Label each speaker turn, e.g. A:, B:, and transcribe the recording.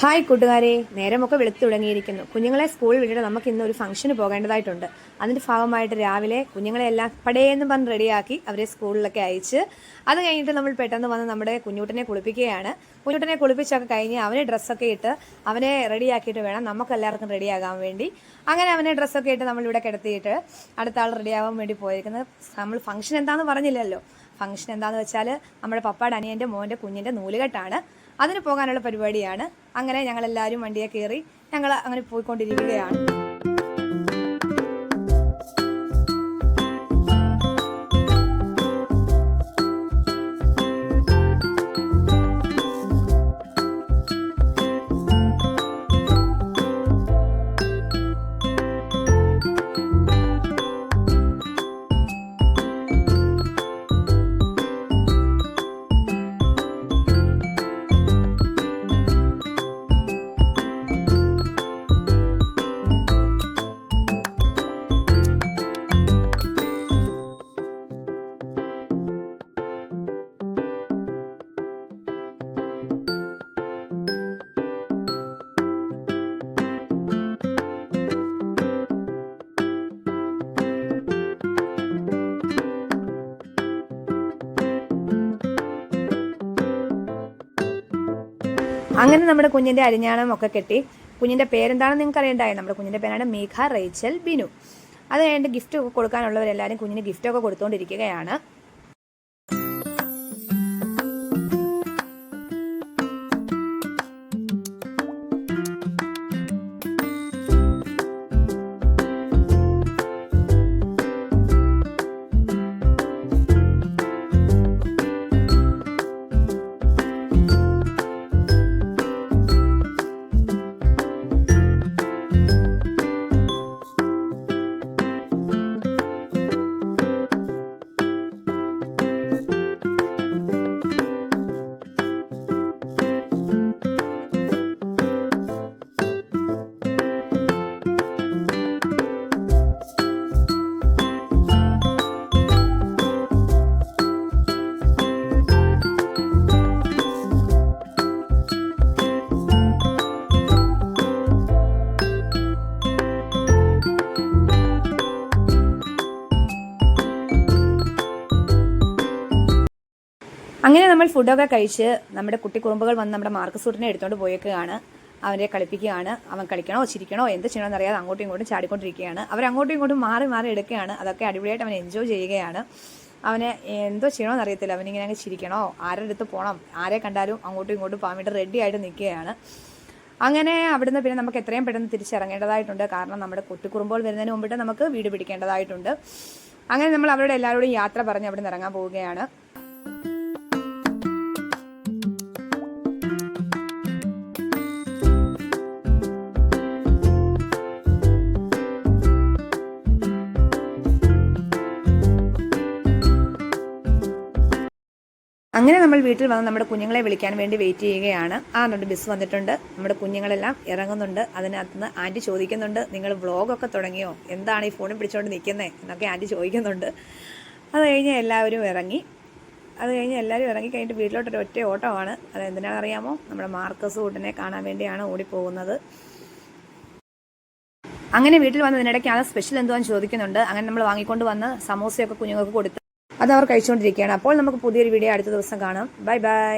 A: Hi കൂട്ടുകാരെ, നേരമൊക്കെ വെളുത്തു തുടങ്ങിയിരിക്കുന്നു. കുഞ്ഞുങ്ങളെ സ്കൂളിൽ വിട്ടിട്ട് നമുക്ക് ഇന്ന് ഒരു ഫംഗ്ഷന് പോകേണ്ടതായിട്ടുണ്ട്. അതിന്റെ ഭാഗമായിട്ട് രാവിലെ കുഞ്ഞുങ്ങളെല്ലാം പടേന്ന് പറഞ്ഞ് റെഡിയാക്കി അവരെ സ്കൂളിലൊക്കെ അയച്ച് അത് കഴിഞ്ഞിട്ട് നമ്മൾ പെട്ടെന്ന് വന്ന് നമ്മുടെ കുഞ്ഞൂട്ടനെ കുളിപ്പിക്കുകയാണ്. കുഞ്ഞൂട്ടനെ കുളിപ്പിച്ചൊക്കെ കഴിഞ്ഞ് അവനെ ഡ്രസ്സൊക്കെ ഇട്ട് അവനെ റെഡിയാക്കിയിട്ട് വേണം നമുക്ക് എല്ലാവർക്കും റെഡിയാകാൻ വേണ്ടി. അങ്ങനെ അവനെ ഡ്രസ്സൊക്കെ ഇട്ട് നമ്മളിവിടെ കിടത്തിയിട്ട് അടുത്ത ആൾ റെഡിയാകാൻ വേണ്ടി പോയിരിക്കുന്നത്. നമ്മൾ ഫംഗ്ഷൻ എന്താണെന്ന് പറഞ്ഞില്ലല്ലോ. ഫംഗ്ഷൻ എന്താണെന്ന് വെച്ചാൽ നമ്മുടെ പപ്പായുടെ അനിയൻ്റെ മോൻ്റെ കുഞ്ഞിൻ്റെ നൂലുകെട്ടാണ്. അതിന് പോകാനുള്ള പരിപാടിയാണ്. അങ്ങനെ ഞങ്ങളെല്ലാവരും വണ്ടിയെ കയറി ഞങ്ങൾ അങ്ങനെ പോയിക്കൊണ്ടിരിക്കുകയാണ്. അങ്ങനെ നമ്മുടെ കുഞ്ഞിന്റെ അരിഞ്ഞാണം ഒക്കെ കെട്ടി. കുഞ്ഞിന്റെ പേരെന്താണെന്ന് നിങ്ങൾക്ക് അറിയണ്ടായി. നമ്മുടെ കുഞ്ഞിന്റെ പേരാണ് മേഘ റേച്ചൽ ബിനു. അത് കഴിഞ്ഞിട്ട് ഗിഫ്റ്റ് ഒക്കെ കൊടുക്കാനുള്ളവരെല്ലാവരും കുഞ്ഞിന് ഗിഫ്റ്റൊക്കെ കൊടുത്തുകൊണ്ടിരിക്കുകയാണ്. അങ്ങനെ നമ്മൾ ഫുഡൊക്കെ കഴിച്ച് നമ്മുടെ കുട്ടി കുറുമ്പുകൾ വന്ന് നമ്മുടെ മാർക്കസൂട്ടിനെ എടുത്തുകൊണ്ട് പോയേക്കുകയാണ്. അവരെ കളിപ്പിക്കുകയാണ്. അവൻ കളിക്കണോ ചിരിക്കണോ എന്ത് ചെയ്യണമെന്ന് അറിയാതെ അങ്ങോട്ടും ഇങ്ങോട്ടും ചാടിക്കൊണ്ടിരിക്കുകയാണ്. അവരങ്ങോട്ടും ഇങ്ങോട്ടും മാറി മാറി എടുക്കുകയാണ്. അതൊക്കെ അടിപൊളിയായിട്ട് അവൻ എൻജോയ് ചെയ്യുകയാണ്. അവന് എന്തോ ചെയ്യണമെന്ന് അറിയത്തില്ല. അവനിങ്ങനെ അങ്ങ് ചിരിക്കണോ, ആരുടെ അടുത്ത് പോകണം, ആരെ കണ്ടാലും അങ്ങോട്ടും ഇങ്ങോട്ടും പോകാൻ വേണ്ടി റെഡി ആയിട്ട് നിൽക്കുകയാണ്. അങ്ങനെ അവിടുന്ന് പിന്നെ നമുക്ക് എത്രയും പെട്ടെന്ന് തിരിച്ചിറങ്ങേണ്ടതായിട്ടുണ്ട്. കാരണം നമ്മുടെ കുട്ടിക്കുറുമ്പോൾ വരുന്നതിന് മുമ്പിട്ട് നമുക്ക് വീട് പിടിക്കേണ്ടതായിട്ടുണ്ട്. അങ്ങനെ നമ്മൾ അവരുടെ എല്ലാവരോടും യാത്ര പറഞ്ഞ് അവിടെ നിന്ന് ഇറങ്ങാൻ പോവുകയാണ്. അങ്ങനെ നമ്മൾ വീട്ടിൽ വന്ന് നമ്മുടെ കുഞ്ഞുങ്ങളെ വിളിക്കാൻ വേണ്ടി വെയിറ്റ് ചെയ്യുകയാണ്. ബസ് വന്നിട്ടുണ്ട്. നമ്മുടെ കുഞ്ഞുങ്ങളെല്ലാം ഇറങ്ങുന്നുണ്ട്. അതിനകത്തുനിന്ന് ആൻറ്റി ചോദിക്കുന്നുണ്ട്, നിങ്ങൾ വ്ളോഗൊക്കെ തുടങ്ങിയോ, എന്താണ് ഈ ഫോണിൽ പിടിച്ചുകൊണ്ട് നിൽക്കുന്നത് എന്നൊക്കെ ആൻറ്റി ചോദിക്കുന്നുണ്ട്. അത് കഴിഞ്ഞ് എല്ലാവരും ഇറങ്ങി. കഴിഞ്ഞിട്ട് വീട്ടിലോട്ടൊരു ഒറ്റ ഓട്ടമാണ്. അത് എന്തിനാണെന്നറിയാമോ? നമ്മുടെ മാർക്കസ് കൂട്ടിനെ കാണാൻ വേണ്ടിയാണ് ഓടിപ്പോകുന്നത്. അങ്ങനെ വീട്ടിൽ വന്നതിനിടയ്ക്ക് അത് സ്പെഷ്യൽ എന്തുവാന്ന് ചോദിക്കുന്നുണ്ട്. അങ്ങനെ നമ്മൾ വാങ്ങിക്കൊണ്ട് വന്ന് സമോസയൊക്കെ കുഞ്ഞുങ്ങൾക്ക് കൊടുത്ത് അത് അവർ കഴിച്ചുകൊണ്ടിരിക്കുകയാണ്. അപ്പോൾ നമുക്ക് പുതിയൊരു വീഡിയോ അടുത്ത ദിവസം കാണാം. Bye bye.